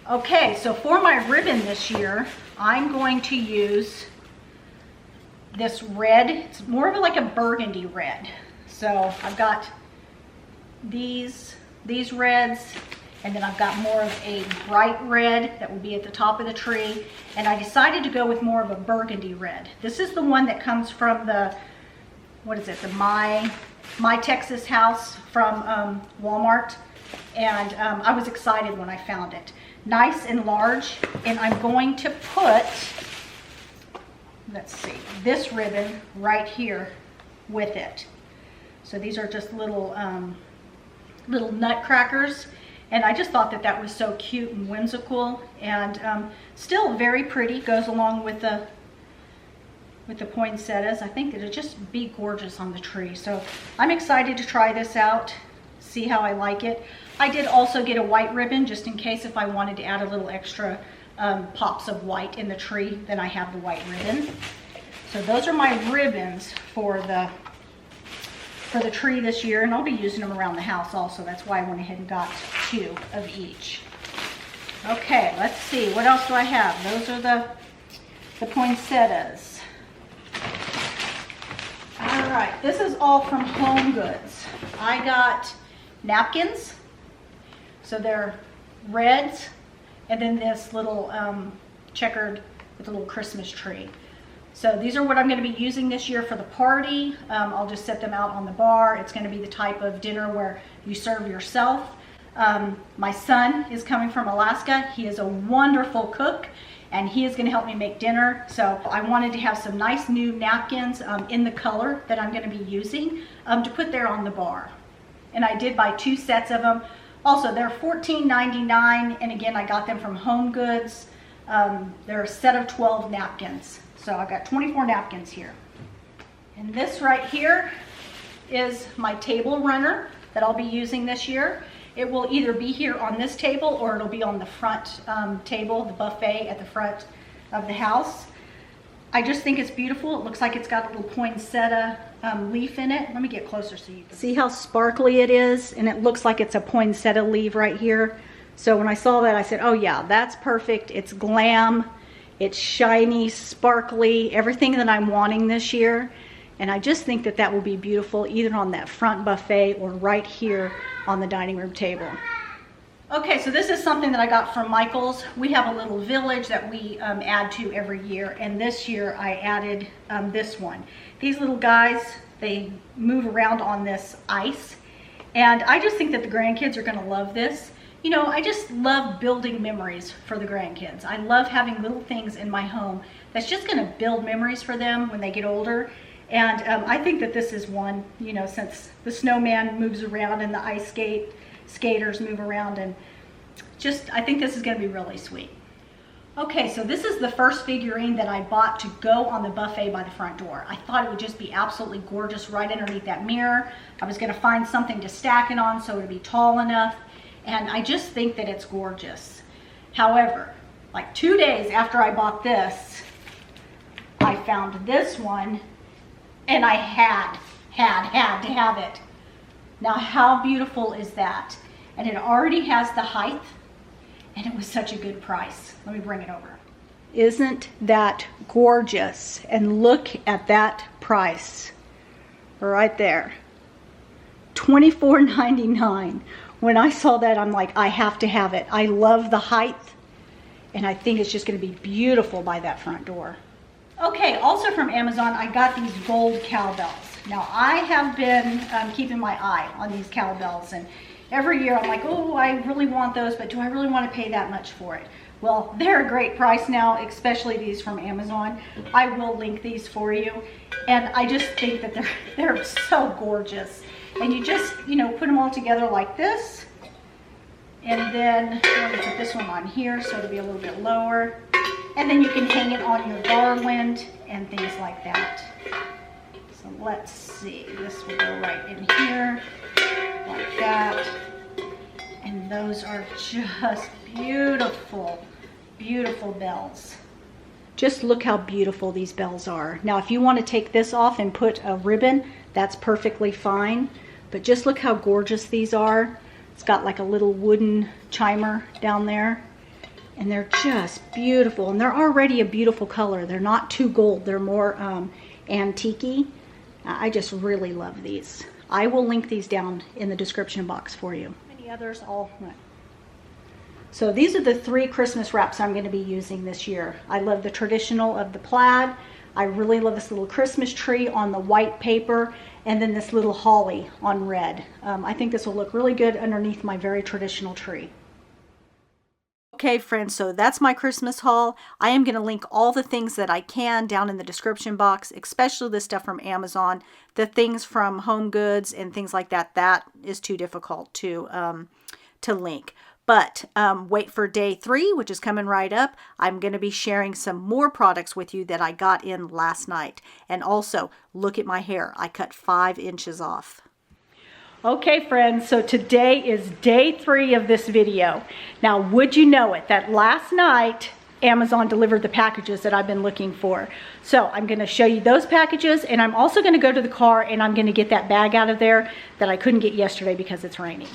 Okay, so for my ribbon this year, I'm going to use this red. It's more of like a burgundy red. So I've got these reds, and then I've got more of a bright red that will be at the top of the tree. And I decided to go with more of a burgundy red. This is the one that comes from the, what is it, the My Texas House from Walmart. And I was excited when I found it. Nice and large. And I'm going to put, let's see, this ribbon right here with it. So these are just little nutcrackers. And I just thought that that was so cute and whimsical, and still very pretty. Goes along with the poinsettias. I think it'll just be gorgeous on the tree. So I'm excited to try this out, see how I like it. I did also get a white ribbon just in case if I wanted to add a little extra pops of white in the tree, then I have the white ribbon. So those are my ribbons for the tree this year, and I'll be using them around the house also. That's why I went ahead and got 2 of each. Okay, let's see. What else do I have? Those are the poinsettias. All right, this is all from Home Goods. I got napkins. So they're reds, and then this little checkered with a little Christmas tree. So these are what I'm going to be using this year for the party. I'll just set them out on the bar. It's going to be the type of dinner where you serve yourself. My son is coming from Alaska. He is a wonderful cook, and he is going to help me make dinner. So I wanted to have some nice new napkins in the color that I'm going to be using to put there on the bar. And I did buy 2 sets of them. Also, they're $14.99, and again, I got them from Home Goods. They're a set of 12 napkins. So I've got 24 napkins here. And this right here is my table runner that I'll be using this year. It will either be here on this table or it'll be on the front table, the buffet at the front of the house. I just think it's beautiful. It looks like it's got a little poinsettia leaf in it. Let me get closer so you can see how sparkly it is, and it looks like it's a poinsettia leaf right here. So when I saw that, I said, oh yeah, that's perfect. It's glam, it's shiny, sparkly, everything that I'm wanting this year. And I just think that that will be beautiful either on that front buffet or right here on the dining room table. Okay, so this is something that I got from Michael's. We have a little village that we add to every year, and this year I added this one. These little guys, they move around on this ice, and I just think that the grandkids are going to love this. You know, I just love building memories for the grandkids. I love having little things in my home that's just going to build memories for them when they get older. And I think that this is one, you know, since the snowman moves around and the ice skaters move around, and just, I think this is going to be really sweet. Okay, so this is the first figurine that I bought to go on the buffet by the front door. I thought it would just be absolutely gorgeous right underneath that mirror. I was going to find something to stack it on so it would be tall enough, and I just think that it's gorgeous. However, like 2 days after I bought this, I found this one, and I had to have it. Now, how beautiful is that? And it already has the height, and it was such a good price. Let me bring it over. Isn't that gorgeous? And look at that price right there. $24.99. When I saw that, I'm like, I have to have it. I love the height, and I think it's just going to be beautiful by that front door. Okay, also from Amazon, I got these gold cowbells. Now, I have been keeping my eye on these cowbells, and every year I'm like, oh, I really want those, but do I really want to pay that much for it? Well, they're a great price now, especially these from Amazon. I will link these for you, and I just think that they're so gorgeous. And you just, you know, put them all together like this, and then let me put this one on here so it'll be a little bit lower. And then you can hang it on your garland and things like that. So let's see, this will go right in here, like that. And those are just beautiful, beautiful bells. Just look how beautiful these bells are. Now, if you want to take this off and put a ribbon, that's perfectly fine. But just look how gorgeous these are. It's got like a little wooden chimer down there. And they're just beautiful, and they're already a beautiful color. They're not too gold, they're more antique-y. I just really love these. I will link these down in the description box for you. Many others, all right. So these are the 3 Christmas wraps I'm going to be using this year. I love the traditional of the plaid. I really love this little Christmas tree on the white paper, and then this little holly on red. I think this will look really good underneath my very traditional tree. Okay, friends, so that's my Christmas haul. I am going to link all the things that I can down in the description box, especially the stuff from Amazon. The things from Home Goods and things like that, that is too difficult to link. But wait for day 3, which is coming right up. I'm going to be sharing some more products with you that I got in last night. And also, look at my hair. I cut 5 inches off. Okay, friends, so today is day 3 of this video. Now, would you know it, that last night Amazon delivered the packages that I've been looking for. So I'm going to show you those packages, and I'm also going to go to the car and I'm going to get that bag out of there that I couldn't get yesterday because it's raining.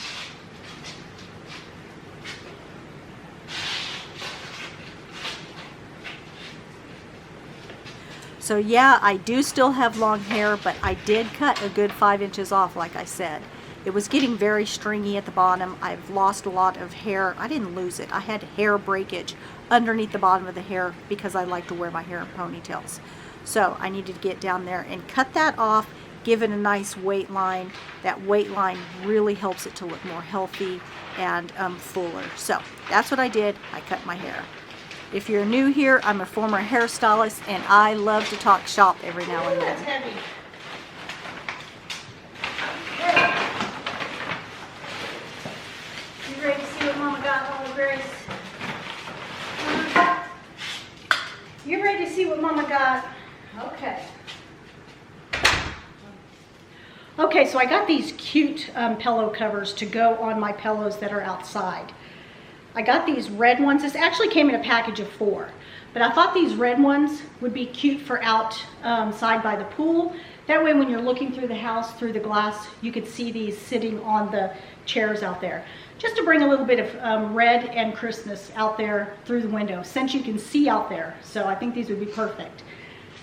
So yeah, I do still have long hair, but I did cut a good 5 inches off, like I said. It was getting very stringy at the bottom. I've lost a lot of hair. I didn't lose it. I had hair breakage underneath the bottom of the hair because I like to wear my hair in ponytails. So I needed to get down there and cut that off, give it a nice weight line. That weight line really helps it to look more healthy and fuller. So that's what I did. I cut my hair. If you're new here, I'm a former hairstylist and I love to talk shop every now and then. That's heavy. You ready to see what Mama got, Mama Grace? You ready to see what Mama got? Okay. Okay, so I got these cute pillow covers to go on my pillows that are outside. I got these red ones. This actually came in a package of 4, but I thought these red ones would be cute for outside by the pool. That way when you're looking through the house, through the glass, you could see these sitting on the chairs out there. Just to bring a little bit of red and Christmas out there through the window, since you can see out there. So I think these would be perfect.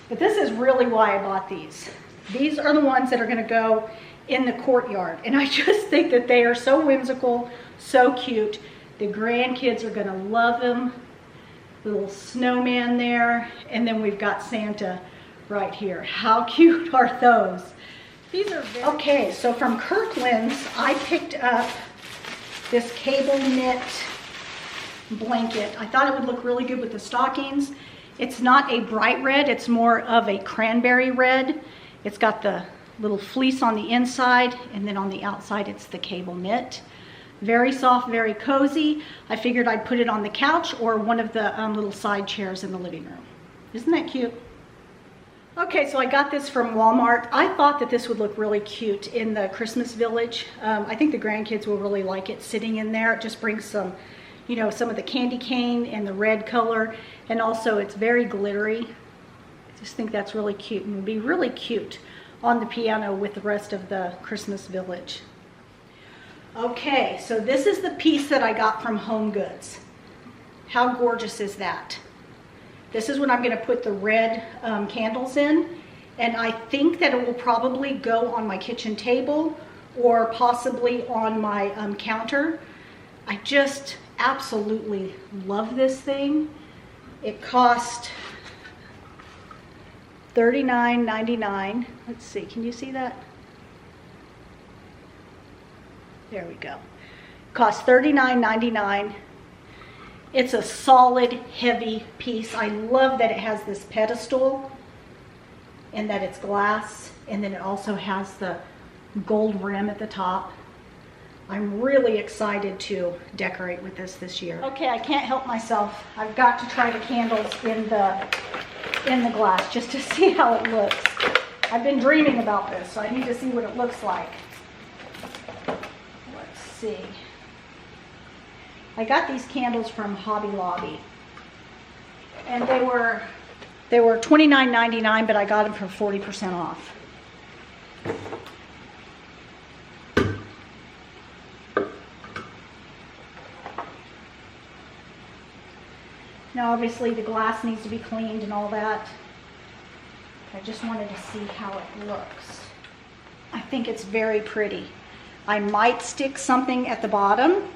But this is really why I bought these. These are the ones that are gonna go in the courtyard. And I just think that they are so whimsical, so cute. The grandkids are gonna love them. Little snowman there. And then we've got Santa right here. How cute are those? These are very okay, so from Kirkland's, I picked up this cable knit blanket. I thought it would look really good with the stockings. It's not a bright red, it's more of a cranberry red. It's got the little fleece on the inside, and then on the outside it's the cable knit. Very soft, very cozy. I figured I'd put it on the couch or one of the little side chairs in the living room. Isn't that cute? Okay, so I got this from Walmart. I thought that this would look really cute in the Christmas village. I think the grandkids will really like it sitting in there. It just brings some, you know, some of the candy cane and the red color, and also it's very glittery. I just think that's really cute and would be really cute on the piano with the rest of the Christmas village. Okay, so this is the piece that I got from Home Goods. How gorgeous is that? This is what I'm going to put the red candles in, and I think that it will probably go on my kitchen table or possibly on my counter. I just absolutely love this thing. It cost $39.99. Let's see, can you see that? There we go. Cost $39.99. It's a solid, heavy piece. I love that it has this pedestal and that it's glass, and then it also has the gold rim at the top. I'm really excited to decorate with this year. Okay, I can't help myself. I've got to try the candles in the glass just to see how it looks. I've been dreaming about this, so I need to see what it looks like. Let's see. I got these candles from Hobby Lobby, and they were $29.99, but I got them for 40% off. Now obviously the glass needs to be cleaned and all that. I just wanted to see how it looks. I think it's very pretty. I might stick something at the bottom.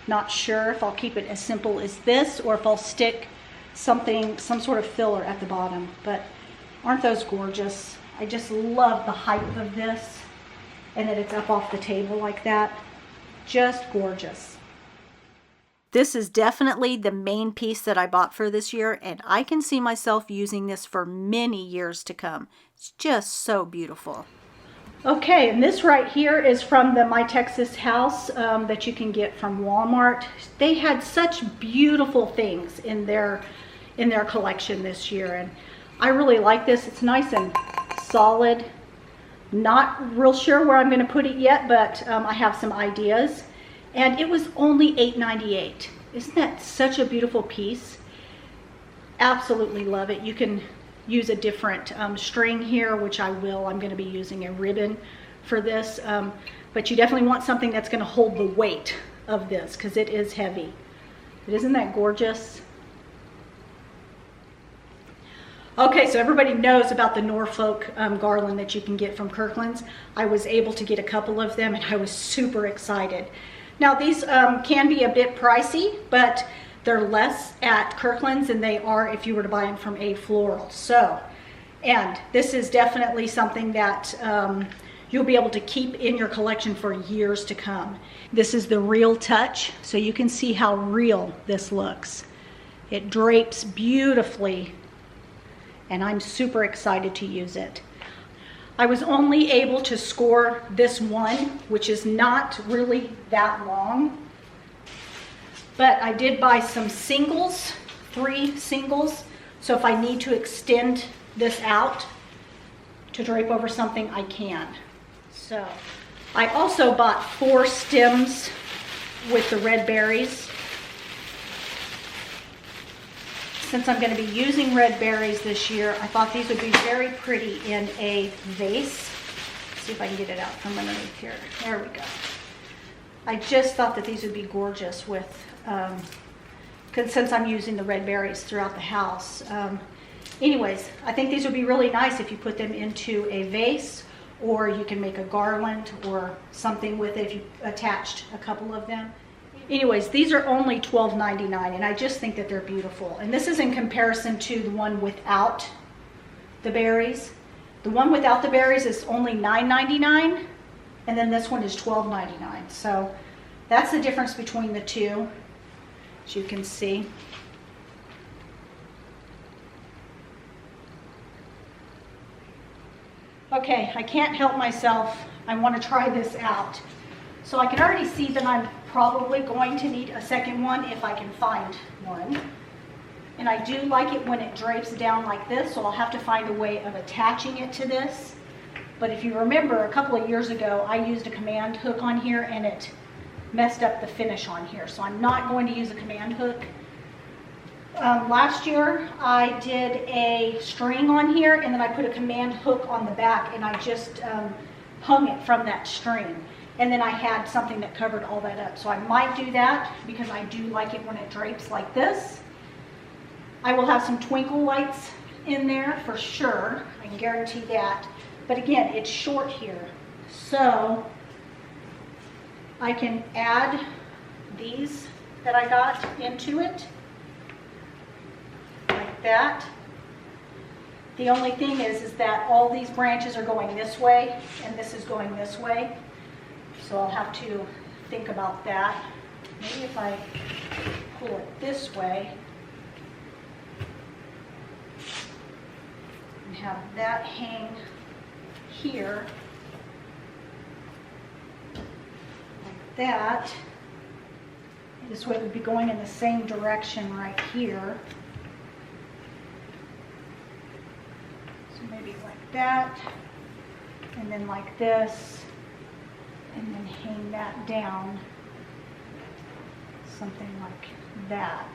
Not sure if I'll keep it as simple as this or if I'll stick something, some sort of filler at the bottom. But aren't those gorgeous? I just love the height of this and that it's up off the table like that. Just gorgeous. This is definitely the main piece that I bought for this year, and I can see myself using this for many years to come. It's just so beautiful. Okay, and this right here is from the My Texas House that you can get from Walmart. They had such beautiful things in their collection this year, and I really like this. It's nice and solid. Not real sure where I'm going to put it yet, but I have some ideas. And it was only $8.98. Isn't that such a beautiful piece? absolutely love it. You can use a different string here, which I will. I'm going to be using a ribbon for this, but you definitely want something that's going to hold the weight of this because it is heavy. But isn't that gorgeous? Okay, so everybody knows about the Norfolk garland that you can get from Kirkland's. I was able to get a couple of them and I was super excited. Now these can be a bit pricey, but they're less at Kirkland's than they are if you were to buy them from a floral. So, and this is definitely something that you'll be able to keep in your collection for years to come. This is the Real Touch, so you can see how real this looks. It drapes beautifully, and I'm super excited to use it. I was only able to score this one, which is not really that long, but I did buy some singles, 3 singles, so if I need to extend this out to drape over something, I can. So I also bought 4 stems with the red berries. Since I'm going to be using red berries this year, I thought these would be very pretty in a vase. Let's see if I can get it out from underneath here. There we go. I just thought that these would be gorgeous with, since I'm using the red berries throughout the house. Anyways, I think these would be really nice if you put them into a vase, or you can make a garland or something with it if you attached a couple of them. Anyways, these are only $12.99, and I just think that they're beautiful. And this is in comparison to the one without the berries. The one without the berries is only $9.99, and then this one is $12.99. So that's the difference between the two, as you can see. Okay, I can't help myself. I want to try this out. So I can already see that I'm probably going to need a second one if I can find one. And I do like it when it drapes down like this, so I'll have to find a way of attaching it to this. But if you remember, a couple of years ago, I used a command hook on here and it messed up the finish on here. So I'm not going to use a command hook. Last year, I did a string on here and then I put a command hook on the back and I just hung it from that string. And then I had something that covered all that up. So I might do that because I do like it when it drapes like this. I will have some Twinkle Lights in there for sure. I can guarantee that. But again, it's short here. So I can add these that I got into it. Like that. The only thing is that all these branches are going this way and this is going this way. So I'll have to think about that. Maybe if I pull it this way and have that hang here like that. This way it would be going in the same direction right here. So maybe like that, and then like this. And then hang that down, something like that.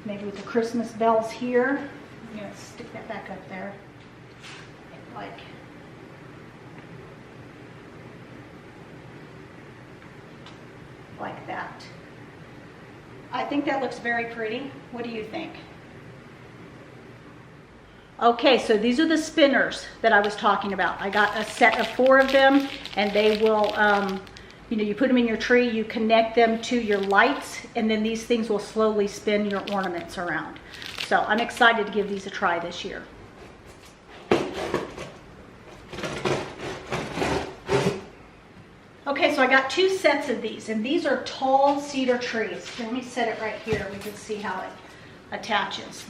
Maybe with the Christmas bells here. I'm going to stick that back up there. Like that. I think that looks very pretty. What do you think? Okay, so these are the spinners that I was talking about. I got a set of 4 of them, and they will, you put them in your tree, you connect them to your lights, and then these things will slowly spin your ornaments around. So I'm excited to give these a try this year. Okay, so I got 2 sets of these, and these are tall cedar trees. Let me set it right here. We can see how it attaches.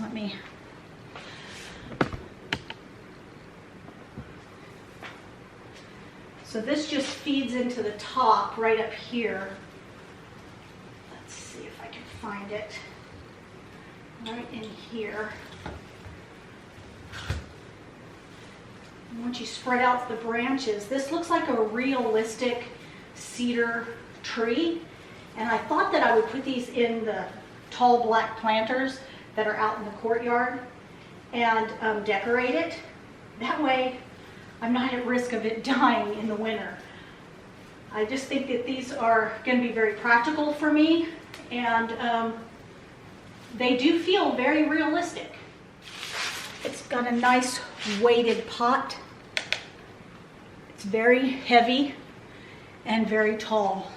So this just feeds into the top right up here. Let's see if I can find it. Right in here. And once you spread out the branches, this looks like a realistic cedar tree. And I thought that I would put these in the tall black planters that are out in the courtyard and decorate it. That way I'm not at risk of it dying in the winter. I just think that these are going to be very practical for me, and they do feel very realistic. It's got a nice weighted pot. It's very heavy and very tall.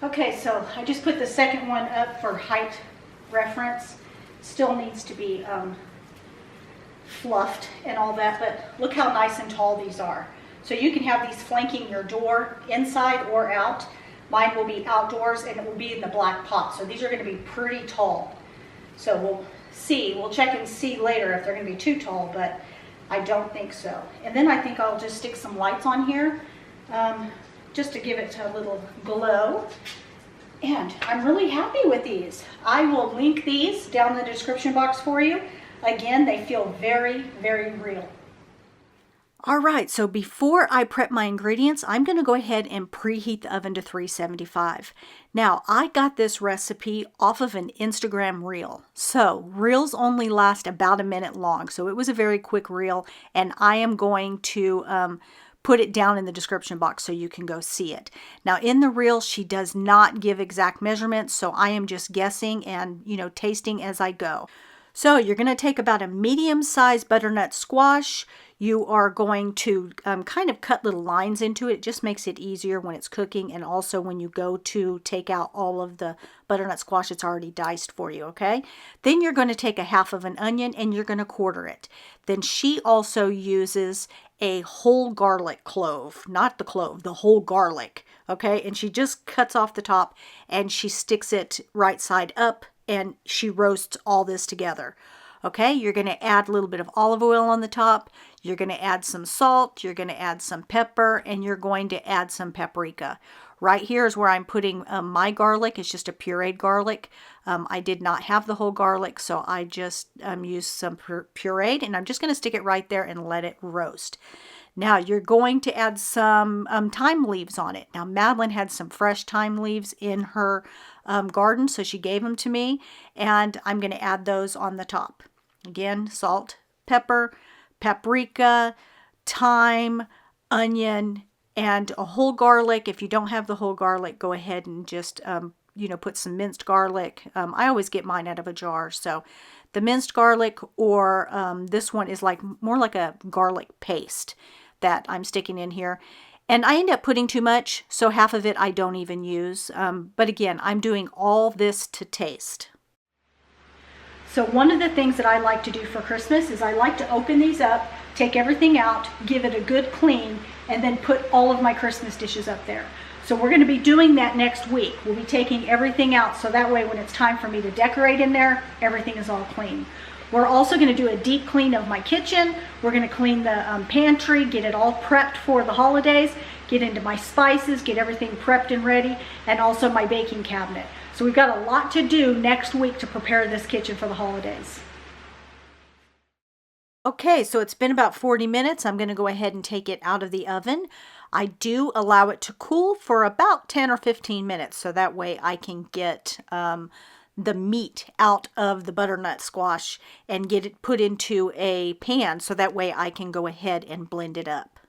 Okay, so I just put the second one up for height reference. Still needs to be fluffed and all that, but look how nice and tall these are. So you can have these flanking your door inside or out. Mine will be outdoors and it will be in the black pot. So these are going to be pretty tall. So we'll see. We'll check and see later if they're going to be too tall, but I don't think so. And then I think I'll just stick some lights on here just to give it a little glow. And I'm really happy with these. I will link these down in the description box for you. Again, they feel very, very real. All right, so before I prep my ingredients, I'm going to go ahead and preheat the oven to 375. Now, I got this recipe off of an Instagram reel. So, reels only last about a minute long, so it was a very quick reel, and I am going to put it down in the description box so you can go see it. Now, in the reel, she does not give exact measurements, so I am just guessing and, tasting as I go. So, you're going to take about a medium-sized butternut squash. You are going to kind of cut little lines into it. It just makes it easier when it's cooking, and also when you go to take out all of the butternut squash, it's already diced for you, okay? Then you're going to take a half of an onion and you're going to quarter it. Then she also uses a whole garlic clove, not the clove, the whole garlic, okay? And she just cuts off the top and she sticks it right side up and she roasts all this together. Okay, you're going to add a little bit of olive oil on the top. You're going to add some salt. You're going to add some pepper, and you're going to add some paprika. Right here is where I'm putting my garlic. It's just a pureed garlic. I did not have the whole garlic, so I just used some pureed, and I'm just going to stick it right there and let it roast. Now, you're going to add some thyme leaves on it. Now, Madeline had some fresh thyme leaves in her garden, so she gave them to me, and I'm going to add those on the top. Again, salt, pepper, paprika, thyme, onion, and a whole garlic. If you don't have the whole garlic, go ahead and just, put some minced garlic. I always get mine out of a jar. So the minced garlic, or this one is more like a garlic paste that I'm sticking in here. And I end up putting too much, so half of it I don't even use. But again, I'm doing all this to taste. So one of the things that I like to do for Christmas is I like to open these up, take everything out, give it a good clean, and then put all of my Christmas dishes up there. So we're going to be doing that next week. We'll be taking everything out so that way when it's time for me to decorate in there, everything is all clean. We're also going to do a deep clean of my kitchen. We're going to clean the pantry, get it all prepped for the holidays, get into my spices, get everything prepped and ready, and also my baking cabinet. So we've got a lot to do next week to prepare this kitchen for the holidays. Okay, so it's been about 40 minutes. I'm going to go ahead and take it out of the oven. I do allow it to cool for about 10 or 15 minutes, so that way I can get the meat out of the butternut squash and get it put into a pan, so that way I can go ahead and blend it up.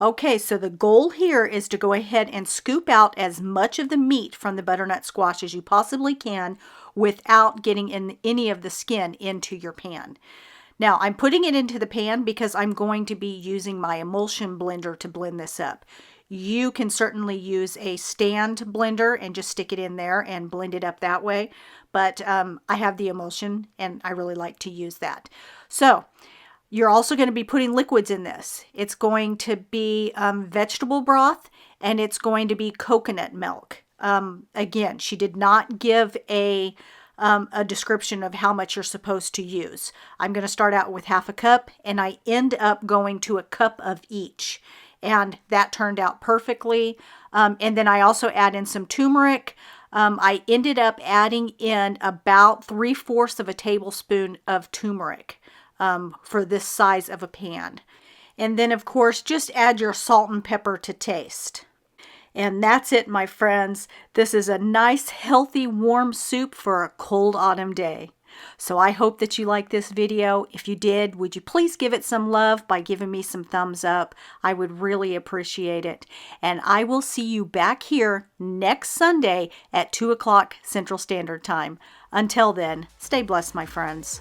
Okay, so the goal here is to go ahead and scoop out as much of the meat from the butternut squash as you possibly can without getting in any of the skin into your pan. Now, I'm putting it into the pan because I'm going to be using my emulsion blender to blend this up. You can certainly use a stand blender and just stick it in there and blend it up that way, but I have the emulsion and I really like to use that. So, you're also going to be putting liquids in this. It's going to be vegetable broth and it's going to be coconut milk. Again, she did not give a description of how much you're supposed to use. I'm going to start out with half a cup and I end up going to a cup of each. And that turned out perfectly. And then I also add in some turmeric. I ended up adding in about 3/4 of a tablespoon of turmeric. For this size of a pan. And then of course just add your salt and pepper to taste. And that's it, my friends. This is a nice, healthy, warm soup for a cold autumn day. So I hope that you like this video. If you did, would you please give it some love by giving me some thumbs up? I would really appreciate it. And I will see you back here next Sunday at 2 o'clock Central Standard Time. Until then, stay blessed, my friends.